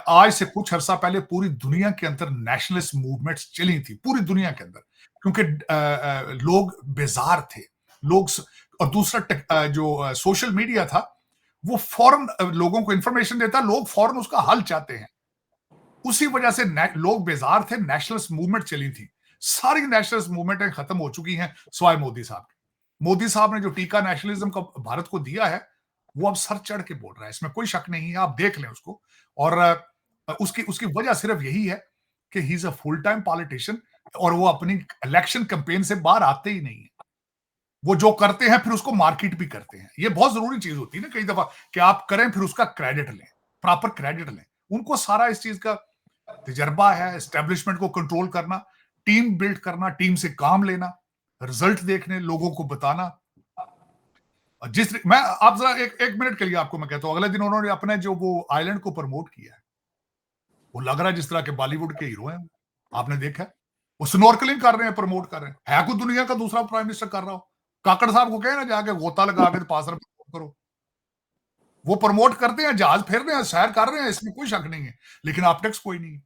आज से कुछ अर्सा पहले पूरी दुनिया के अंदर नेशनलिस्ट मूवमेंट्स चली थी, पूरी दुनिया के अंदर, क्योंकि लोग बेजार थे, लोग। और दूसरा, जो सोशल मीडिया था, वो फौरन लोगों को इंफॉर्मेशन देता, लोग फौरन उसका हल चाहते हैं। उसी वजह से लोग बेजार थे, नेशनलिस्ट मूवमेंट चली थी। सारी नेशनलिस्ट मूवमेंटें खत्म हो चुकी हैं सिवाय मोदी साहब के। मोदी साहब ने जो टीका नेशनलिज्म का भारत को दिया है, वो अब सर चढ़ के बोल रहा है, इसमें कोई शक नहीं है, आप देख लें उसको। और उसकी उसकी वजह सिर्फ यही है कि he is a full time politician, और वो अपनी इलेक्शन कैंपेन से बाहर आते ही नहीं है। वो जो करते हैं फिर उसको मार्केट भी करते हैं। ये बहुत जरूरी चीज होती है ना कई दफा, कि आप करें फिर उसका क्रेडिट लें, प्रॉपर क्रेडिट लें। उनको सारा इस चीज का तजर्बा है, एस्टेब्लिशमेंट को कंट्रोल करना, टीम बिल्ड करना, टीम से काम लेना, रिजल्ट देखने, लोगों को बताना। मैं आप जरा एक मिनट के लिए आपको मैं कहता हूं, अगले दिन उन्होंने अपने जो वो आइलैंड को प्रमोट किया है, वो लग रहा है जिस तरह के बॉलीवुड के हीरो हैं। आपने देखा है, वो स्नॉर्कलिंग कर रहे हैं, प्रमोट कर रहे हैं। है कोई दुनिया का दूसरा प्राइम मिनिस्टर कर रहा हो? काकड़ साहब को कहे ना जाके गोता लगा के पास करो, वो प्रमोट करते हैं, जहाज फेर रहे हैं, सैर कर रहे हैं, इसमें कोई शक नहीं है, लेकिन ऑप्टिक्स कोई नहीं।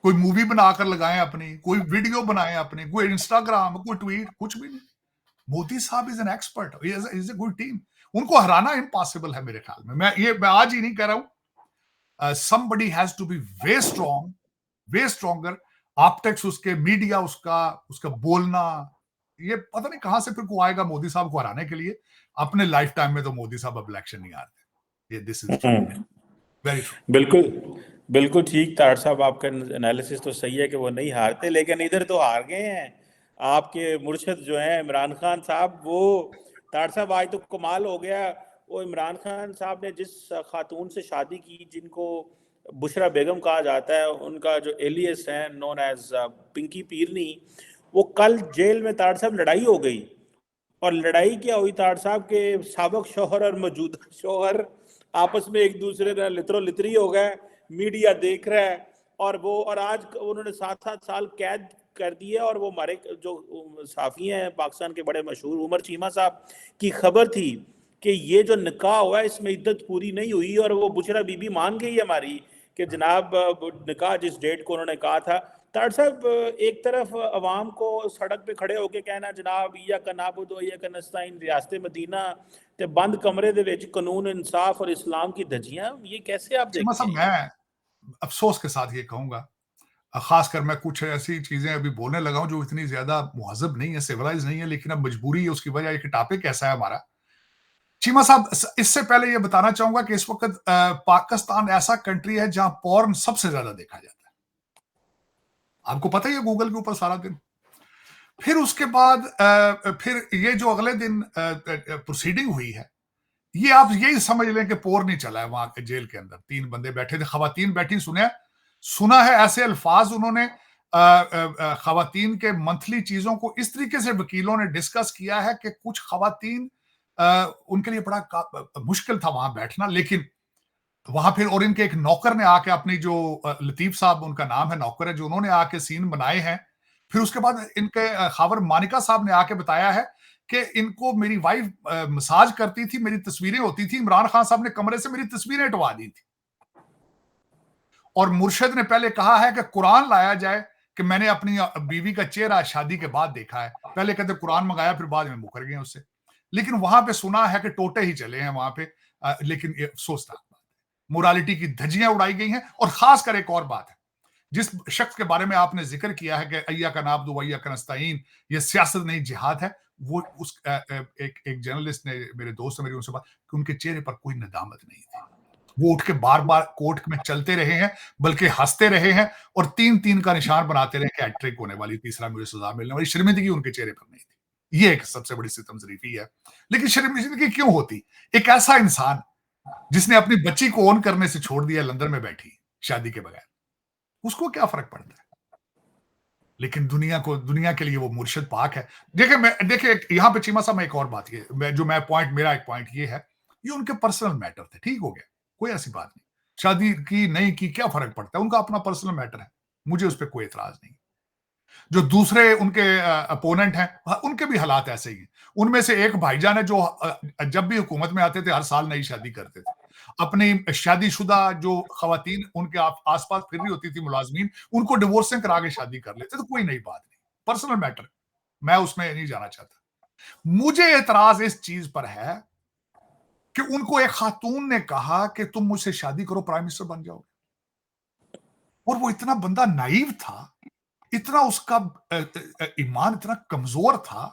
कोई मूवी बनाकर लगाएं अपनी, कोई वीडियो बनाएं अपनी, कोई इंस्टाग्राम, कोई ट्वीट, कुछ भी नहीं। मोदी साहब is an expert, is a good team. उनको हराना इम्पॉसिबल है मेरे ख्याल में। मैं आज ही नहीं कह रहा हूं, somebody has to be way strong, way stronger। Optics उसके, मीडिया उसका उसका बोलना, ये पता नहीं कहां से फिर को आएगा मोदी साहब को हराने के लिए। अपने लाइफ टाइम में तो मोदी साहब अब इलेक्शन नहीं हारते, ये this is true, very true. बिल्कुल बिल्कुल ठीक तार साहब, आपका एनालिसिस तो सही है कि वो नहीं हारते, लेकिन इधर तो हार गए हैं आपके मुर्शिद जो हैं इमरान खान साहब। वो तार साहब आज तो कमाल हो गया, वो इमरान खान साहब ने जिस खातून से शादी की जिनको बुशरा बेगम कहा जाता है, उनका जो एलियस है नोन एज पिंकी पीरनी, वो कल जेल में तार साहब लड़ाई हो गई। और लड़ाई क्या हुई तार साहब के साबिक शौहर और मौजूदा शौहर आपस में एक दूसरे का लितरो लितरी हो गए, मीडिया देख रहा है। और आज उन्होंने 7-7 साल कैद कर दिए। और वो हमारे जो साफी हैं पाकिस्तान के बड़े मशहूर उमर चीमा साहब की खबर थी कि ये जो निकाह हुआ है इसमें इद्दत पूरी नहीं हुई, और वो बुशरा बीबी मान गई हमारी कि जनाब निकाह जिस डेट को उन्होंने कहा था। तार साहब, एक तरफ अवाम को सड़क पे खड़े होके कहना जनाब या का नाबुदो या का नस्ताइन रियासत मदीना ते बंद कमरे दे विच कानून इंसाफ और इस्लाम की धज्जियां, ये कैसे आप देखते साहब, हैं? मैं अफसोस के साथ ये कहूंगा, खासकर मैं कुछ ऐसी चीजें अभी बोलने लगा हूं जो इतनी ज्यादा मुहज़्ज़ब नहीं है, सिविलाइज नहीं है, लेकिन अब मजबूरी है, उसकी वजह एक टॉपिक ऐसा है हमारा। चीमा साहब, इससे पहले ये बताना चाहूंगा कि इस वक्त पाकिस्तान ऐसा कंट्री है जहां पॉर्न सबसे ज्यादा देखा जाता है। आपको पता ही है, गूगल के ऊपर सारा दिन। फिर उसके बाद फिर ये जो अगले दिन प्रोसीडिंग हुई है, ये आप यही समझ लें कि पोर नहीं चला है वहां के जेल के अंदर। 3 बंदे बैठे थे, खवातीन बैठी, सुना है ऐसे अल्फाज उन्होंने खवातीन के मंथली चीजों को इस तरीके से वकीलों ने डिस्कस किया है कि कुछ खवातीन उनके लिए बड़ा मुश्किल था वहां बैठना। लेकिन वहां फिर, और इनके एक नौकर ने आके अपनी जो लतीफ साहब उनका नाम है, नौकर है, जो उन्होंने आके सीन बनाए हैं। फिर उसके बाद इनके खावर मानिका साहब ने आके बताया है कि इनको मेरी वाइफ मसाज करती थी, मेरी तस्वीरें होती थी, इमरान खान साहब ने कमरे से मेरी तस्वीरें हटवा दी थी। और मुर्शद ने पहले कहा है कि कुरान लाया जाए कि मैंने अपनी बीवी का चेहरा शादी के बाद देखा है। पहले कहते कुरान मंगाया, फिर बाद में मुकर गए उससे। लेकिन वहां पे सुना है कि टोटे ही चले हैं वहां पे। लेकिन अफसोसनाक बात है, मोरालिटी की धज्जियां उड़ाई गई हैं। और खासकर एक और बात है, जिस शख्स के बारे में आपने जिक्र किया है कि अय्या का नाबदु वय्या का नस्ताइन, ये सियासत नहीं जिहाद है, वो उस एक जर्नलिस्ट ने, मेरे दोस्त मेरी उनसे बात कि उनके चेहरे पर कोई नदामत नहीं थी। वो उठ के बार बार कोर्ट में चलते रहे हैं, बल्कि हंसते रहे हैं, और 3-3 का निशान बनाते रहे कि हैट्रिक होने वाली, तीसरा मुझे सजा मिलने वाली। शर्मिंदगी उनके चेहरे पर नहीं थी। ये एक सबसे बड़ी सितमजरीफी है। लेकिन शर्मिंदगी क्यों होती? एक ऐसा इंसान जिसने अपनी बच्ची को ऑन करने से छोड़ दिया, लंदन में बैठी शादी के बगैर, उसको क्या फर्क पड़ता है? लेकिन दुनिया के लिए वो मुर्शिद पाक है। देखिए यहां पे चीमा साहब, मैं एक और बात, ये मेरा एक पॉइंट ये है, ये उनके पर्सनल मैटर थे, ठीक हो गया, कोई ऐसी बात नहीं। शादी की नहीं की क्या फर्क पड़ता है, उनका अपना पर्सनल मैटर है, मुझे उस पर कोई एतराज नहीं। जो दूसरे उनके अपोनेंट हैं, उनके भी हालात ऐसे ही हैं। उनमें से एक भाईजान है जो जब भी हुकूमत में आते थे हर साल नई शादी करते थे। अपनी शादीशुदा जो खवातीन उनके आसपास फिर रही होती थी, मुलाजमीन, उनको डिवोर्सिंग करा के शादी कर लेते, तो कोई नई बात नहीं, पर्सनल मैटर, मैं उसमें नहीं जाना चाहता। मुझे एतराज इस चीज पर है कि उनको एक खातून ने कहा कि तुम मुझसे शादी करो, प्राइम मिनिस्टर बन जाओगे। और वो इतना बंदा नाइव था, इतना उसका ईमान इतना कमजोर था,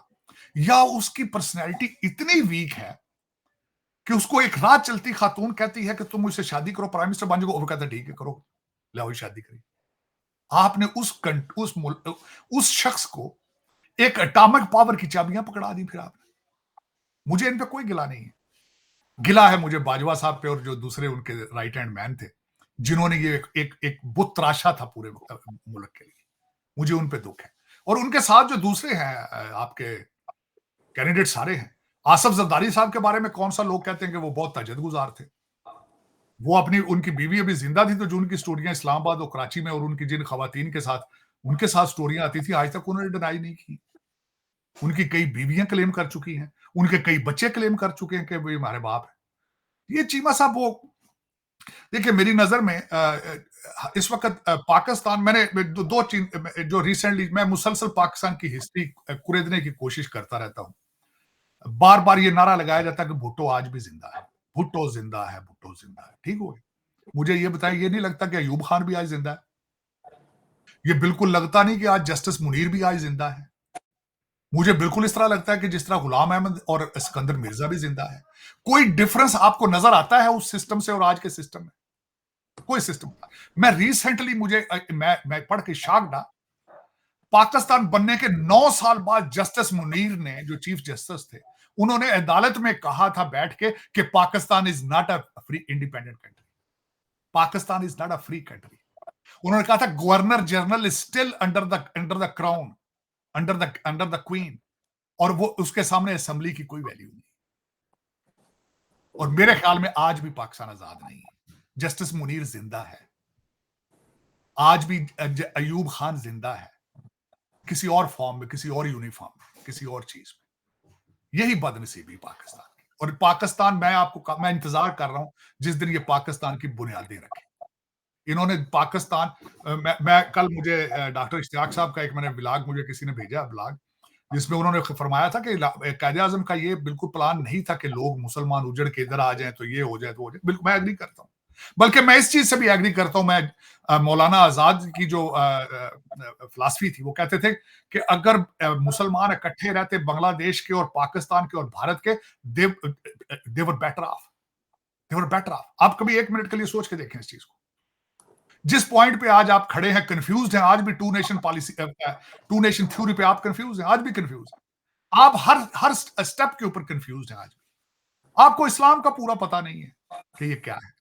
या उसकी पर्सनैलिटी इतनी वीक है कि उसको एक रात चलती खातून कहती है कि तुम मुझसे शादी करो, प्राइम मिनिस्टर बन जाओगे, वो कहता है ठीक है करो, लाओ शादी करिए। आपने उस शख्स को एक एटॉमिक पावर की चाबियां पकड़ा दी। फिर आपने, मुझे इन पे कोई गिला नहीं है। गिला है मुझे बाजवा साहब पे और जो दूसरे उनके राइट हैंड मैन थे, जिन्होंने ये एक बुत तराशा था पूरे मुल्क के लिए, मुझे उन पे दुख है। और उनके साथ जो दूसरे हैं आपके कैंडिडेट सारे हैं। आसफ जरदारी साहब के बारे में कौन सा लोग कहते हैं कि वो बहुत तजद गुजार थे। वो उनकी बीवी अभी जिंदा थी, तो जो उनकी स्टोरियां इस्लामाबाद और कराची में और उनकी जिन खवातीन के साथ उनके साथ स्टोरियां आती थी, आज तक उन्होंने डिनाई नहीं की। उनकी कई बीवियां क्लेम कर चुकी हैं, उनके कई बच्चे क्लेम कर चुके हैं कि भाई हमारे बाप है। ये चीमा साहब वो देखिए मेरी नजर में इस वक्त पाकिस्तान मैंने दो चीज जो रिसेंटली मैं मुसलसल पाकिस्तान की हिस्ट्री कुरेदने की कोशिश करता रहता हूं। बार बार ये नारा लगाया जाता है कि भुट्टो आज भी जिंदा है, भुट्टो जिंदा है, भुट्टो जिंदा है। ठीक हो गया, मुझे ये बताएं, ये नहीं लगता कि अयूब खान भी आज जिंदा है? ये बिल्कुल लगता नहीं कि आज जस्टिस मुनीर भी आज जिंदा है? मुझे बिल्कुल इस तरह लगता है कि जिस तरह गुलाम अहमद और सिकंदर मिर्जा भी जिंदा है। कोई डिफरेंस आपको नजर आता है उस सिस्टम से और आज के सिस्टम में? कोई सिस्टम। मैं रिसेंटली मैं पढ़ के शॉक्ड था। पाकिस्तान बनने के 9 साल बाद जस्टिस मुनीर ने, जो चीफ जस्टिस थे, उन्होंने अदालत में कहा था बैठ के कि Pakistan is not a free independent country, Pakistan is not a free country. उन्होंने कहा था governor general is still under the crown, under the queen, और वो उसके सामने असेंबली की कोई वैल्यू नहीं। और मेरे ख्याल में आज भी पाकिस्तान आजाद नहीं है। जस्टिस मुनीर जिंदा है, आज भी अयूब खान जिंदा है, किसी और फॉर्म में, किसी और यूनिफॉर्म में, किसी और चीज में। यही बदनसीबी पाकिस्तान की। और पाकिस्तान, मैं इंतजार कर रहा हूं जिस दिन ये पाकिस्तान की बुनियादें रखें। इन्होंने पाकिस्तान मैं कल मुझे डॉक्टर इश्तियाक साहब का एक मैंने ब्लॉग, मुझे किसी ने भेजा ब्लॉग, जिसमें उन्होंने फरमाया था कि कायदे आजम का ये बिल्कुल प्लान नहीं था कि लोग मुसलमान उजड़ के इधर आ जाएं तो ये हो जाए तो हो जाए। बिल्कुल मैं एग्री करता हूं, बल्कि मैं इस चीज से भी एग्री करता हूं। मैं मौलाना आजाद की जो फिलॉसफी थी, वो कहते थे कि अगर मुसलमान इकट्ठे रहते बांग्लादेश के और पाकिस्तान के और भारत के, they were better off, they were better off. आप कभी 1 मिनट के लिए सोच के देखें इस चीज को। जिस पॉइंट पे आज आप खड़े हैं, कंफ्यूज हैं, आज भी two nation policy, two nation theory पे आप कंफ्यूज हैं, आज भी कंफ्यूज हैं। आप हर स्टेप के ऊपर कंफ्यूज हैं आज भी। आपको इस्लाम का पूरा पता नहीं है कि ये क्या है,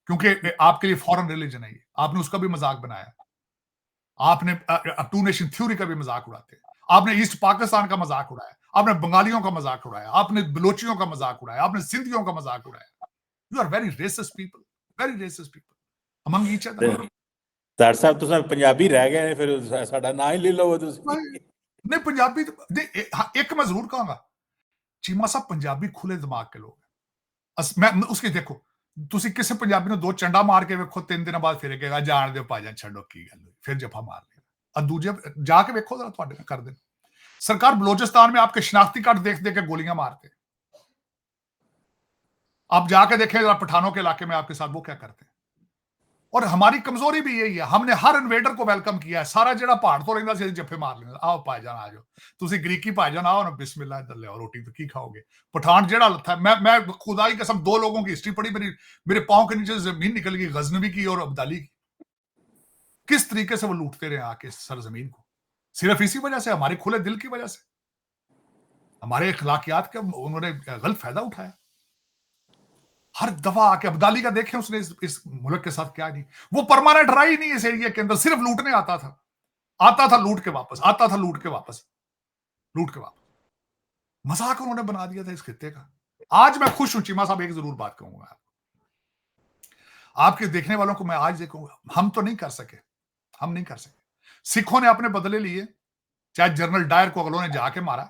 क्योंकि आपके लिए फॉरेन रिलीजन है ये, आपने उसका भी मजाक बनाया। आपने टू नेशन थ्योरी का भी मजाक उड़ाते हैं, आपने ईस्ट पाकिस्तान का मजाक उड़ाया, आपने बंगालियों का मजाक उड़ाया, आपने बलोचियों का मजाक उड़ाया, आपने सिंधियों का मजाक उड़ाया। You are very racist people, very racist people among each other. Sir ਸਾਹਿਬ ਤੁਸੀਂ ਪੰਜਾਬੀ ਰਹਿ ਗਏ ਨੇ, ਫਿਰ ਸਾਡਾ ਨਾਂ ਹੀ ਲੈ ਲਓ ਤੁਸੀਂ। नहीं पंजाबी एक मैं जरूर कहूंगा, चीमा साहब पंजाबी खुले दिमाग के लोग हैं। मैं उसकी देखो, ਤੁਸੀਂ ਕਿਸੇ ਪੰਜਾਬੀ ਨੂੰ 2 ਚੰਡਾ ਮਾਰ ਕੇ ਵੇਖੋ, 3 ਦਿਨਾਂ ਬਾਅਦ ਫਿਰ ਕਹੇਗਾ ਜਾਣ ਦਿਓ ਭਾਜਨ, ਛੱਡੋ ਕੀ ਗੱਲ ਹੋਈ, फिर जफा मार लेगा। और दूजे जाके वेखो जरा, ਤੁਹਾਡੇ ਨਾਲ कर दे। सरकार बलोचिस्तान में आपके शनाख्ती कार्ड देख दे के गोलियां मारते। आप जाके देखें जरा पठानों के इलाके में आपके साथ वो क्या करते हैं। और हमारी कमजोरी भी यही है, हमने हर इन्वेडर को वेलकम किया है। सारा ਜਿਹੜਾ ਪਹਾੜ ਤੋਂ ਰਹਿੰਦਾ ਸੀ ਜੱਫੇ ਮਾਰ ਲੈਂਦਾ, आओ ਭਾਈजान आ जाओ, ਤੁਸੀਂ ਗ੍ਰੀਕੀ ਭਾਈजान आओ ना, बिस्मिल्लाह इधर ले आओ रोटी, तो की खाओगे। पठान जेड़ा था, मैं खुदा की कसम 2 लोगों की हिस्ट्री पढ़ी, मेरे पांव के नीचे जमीन निकल गई, गजनवी की और अब्दाली की। किस तरीके से वो लूटते रहे आके सरजमीन को, सिर्फ इसी वजह से, हमारे खुले दिल की वजह से, हमारे अखलाकियात का उन्होंने गलत फायदा उठाया। हर दफा आके अब्दाली का देखें उसने इस मुल्क के साथ क्या नहीं। वो परमानेंट रहा ही नहीं इस एरिया के अंदर, सिर्फ लूटने आता था लूट के वापस, आता था लूट के वापस, लूट के वापस। मजाक उन्होंने बना दिया था इस खित्ते का। आज मैं खुश हूं चीमा साहब, एक जरूर बात कहूंगा आपके देखने वालों को, मैं आज देखूंगा, हम तो नहीं कर सके, हम नहीं कर सके। सिखों ने अपने बदले लिए, चाहे जनरल डायर को अगलों ने जाके मारा,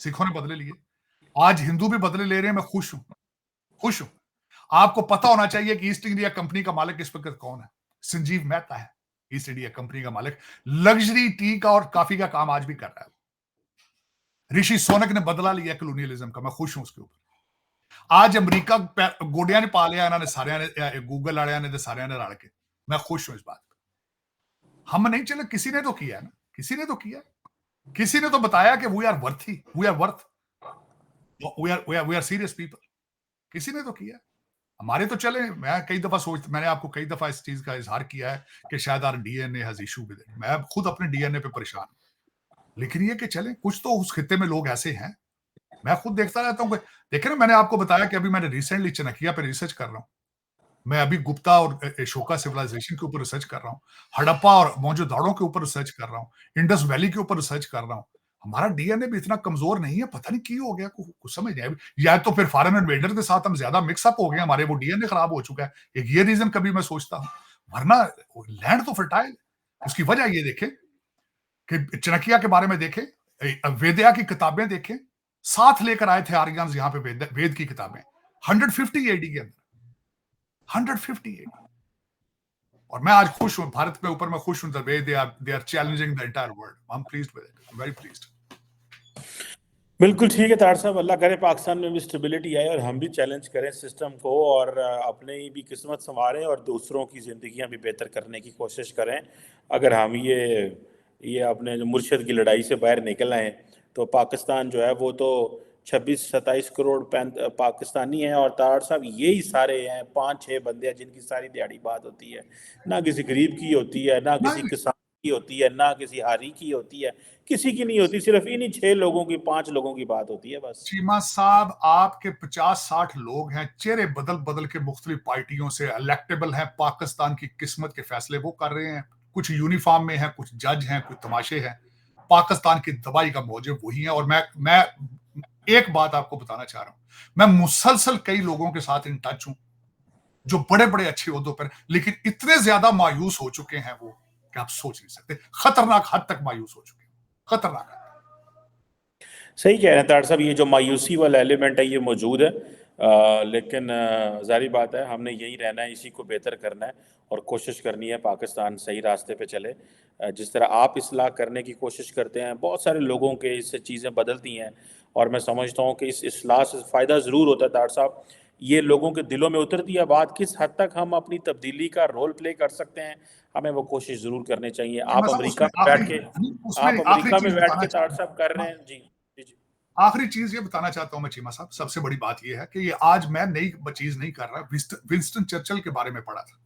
सिखों ने बदले लिए। आज हिंदू भी बदले ले रहे हैं, मैं खुश हूं, खुश हूं। आपको पता होना चाहिए कि ईस्ट इंडिया कंपनी का मालिक इस वक्त कौन है। संजीव मेहता है ईस्ट इंडिया कंपनी का मालिक। लग्जरी टी का और कॉफी का काम आज भी कर रहा है। ऋषि सोनक ने बदला लिया कॉलोनियलिज्म का, मैं खुश हूं उसके ऊपर। आज अमरीका गोडिया ने पा लिया इन्होंने, सारे ने, गूगल वाले ने, सारे ने रल के। मैं खुश हूं इस बात पर। हम नहीं चले, किसी ने तो किया ना, किसी ने तो किया, किसी ने तो बताया कि we are worthy, we are worth, we are serious people. किसी ने तो किया। हमारे तो चले, मैंने आपको कई दफा इस चीज का इजहार किया है कि शायद our DNA has issue with it. मैं खुद अपने डीएनए पे परेशान हूं, लेकिन ये कि चले, कुछ तो उस खित्ते में लोग ऐसे हैं। मैं खुद देखता रहता हूं। देखे ना, मैंने आपको बताया कि अभी मैंने रिसेंटली चनकिया पे रिसर्च कर रहा हूं। मैं अभी गुप्ता और अशोका सिविलाइजेशन के ऊपर रिसर्च कर रहा हूं, हड़प्पा और मोहनजोदड़ो के ऊपर रिसर्च कर रहा हूं, इंडस वैली के ऊपर रिसर्च कर रहा हूं। हमारा डीएनए भी इतना कमजोर नहीं है, पता नहीं क्यों हो गया, कुछ समझ नहीं आया। या तो फिर फॉरेन इन्वेडर के साथ हम ज्यादा मिक्सअप हो गए, हमारे वो डीएनए खराब हो चुका है, एक ये रीजन कभी मैं सोचता हूं। वरना लैंड तो फर्टाइल। उसकी वजह ये देखें कि चनकिया के बारे में देखें, वेदया की किताबें देखें, साथ लेकर आए थे आर्यन्स यहाँ पे वेद की किताबें 150 एडी के अंदर, 150 एडी। और मैं आज खुश हूं, भारत के ऊपर मैं खुश हूं, the way they are challenging the entire world. I am pleased with it, I am very pleased. बिल्कुल ठीक है तार साहब, अल्लाह करे पाकिस्तान में भी स्टेबिलिटी आए और हम भी चैलेंज करें सिस्टम को और अपने ही भी किस्मत संवारें और दूसरों की ज़िंदगियां भी बेहतर करने की कोशिश करें। अगर हम ये अपने जो मुर्शद की लड़ाई से बाहर निकल आए तो पाकिस्तान जो है वो तो 26-27 करोड़ पाकिस्तानी हैं, और तार साहब यही सारे हैं 5-6 बंदे हैं जिनकी सारी दिहाड़ी बात होती है, ना किसी गरीब की होती है, ना किसी किसान की होती है, ना किसी हारी की होती है, किसी की नहीं होती, सिर्फ इन्हीं 6 लोगों की 5 लोगों की बात होती है बस। चीमा साहब, आपके 50-60 लोग हैं, चेहरे बदल बदल के मुख्तलिफ पार्टियों से इलेक्टेबल हैं, पाकिस्तान की किस्मत के फैसले वो कर रहे हैं। कुछ यूनिफॉर्म में हैं, कुछ जज हैं, कुछ तमाशे हैं। पाकिस्तान की दवाई का मौजब वही है। और मैं एक बात आपको बताना चाह रहा हूं, मैं मुसलसल कई लोगों के साथ इन टच हूं जो बड़े बड़े अच्छे ओहदों पर, लेकिन इतने ज्यादा मायूस हो चुके हैं वो कि आप सोच नहीं सकते। खतरनाक हद तक मायूस हो चुके हैं, खतरनाक हद तक। सही कह रहे हैं तार साहब, ये जो मायूसी वाला एलिमेंट है ये मौजूद है, लेकिन जारी बात है हमने यही रहना है, इसी को बेहतर करना है और कोशिश करनी है पाकिस्तान सही रास्ते पे चले। जिस तरह आप इस्लाह करने की कोशिश करते हैं, बहुत सारे लोगों के इससे चीज़ें बदलती हैं और मैं समझता हूँ कि इस इस्लाह से फ़ायदा ज़रूर होता है तार साहब। ये लोगों के दिलों में उतरती है बात, किस हद तक हम अपनी तब्दीली का रोल प्ले कर सकते हैं, हमें वो कोशिश ज़रूर करनी चाहिए। चीमा साहब, उसमें आप आखिरी अमेरिका में चीज बैठ बताना के तार चाहता साहब कर रहे हूँ। हैं। जी जी जी। आखिरी चीज ये बताना चाहता हूं मैं चीमा साहब, सबसे बड़ी बात ये है कि ये आज मैं नई चीज नहीं कर रहा। विंस्टन चर्चिल के बारे में पढ़ा था।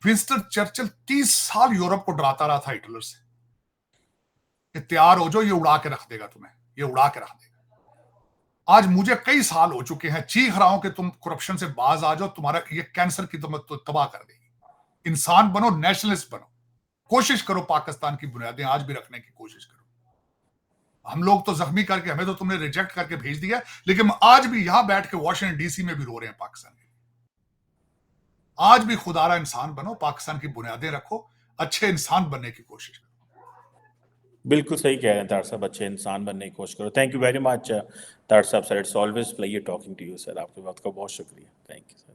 विंस्टन चर्चिल 30 साल यूरोप को डराता रहा था हिटलर से कि तैयार हो जाओ, ये उड़ा के रख देगा तुम्हें, ये उड़ा के रख देगा। आज मुझे कई साल हो चुके हैं, चीख रहा हूं कि तुम करप्शन से बाज आ जाओ, तुम्हारा ये कैंसर की तुम तो तबाह कर देगी। इंसान बनो, नेशनलिस्ट बनो, कोशिश करो पाकिस्तान की बुनियादें आज भी रखने की कोशिश करो। हम लोग तो जख्मी करके, हमें तो तुमने रिजेक्ट करके भेज दिया, लेकिन आज भी यहां बैठ के वॉशिंगटन डीसी में भी रो रहे हैं पाकिस्तान के लिए। आज भी खुदारा इंसान बनो, पाकिस्तान की बुनियादें रखो, अच्छे इंसान बनने की कोशिश करो। बिल्कुल सही कह रहे हैं तार साहब, अच्छे इंसान बनने की कोशिश करो। थैंक यू वेरी मच तार साहब sir, it's always pleasure talking to you sir. आपके बात का बहुत शुक्रिया, थैंक यू सर।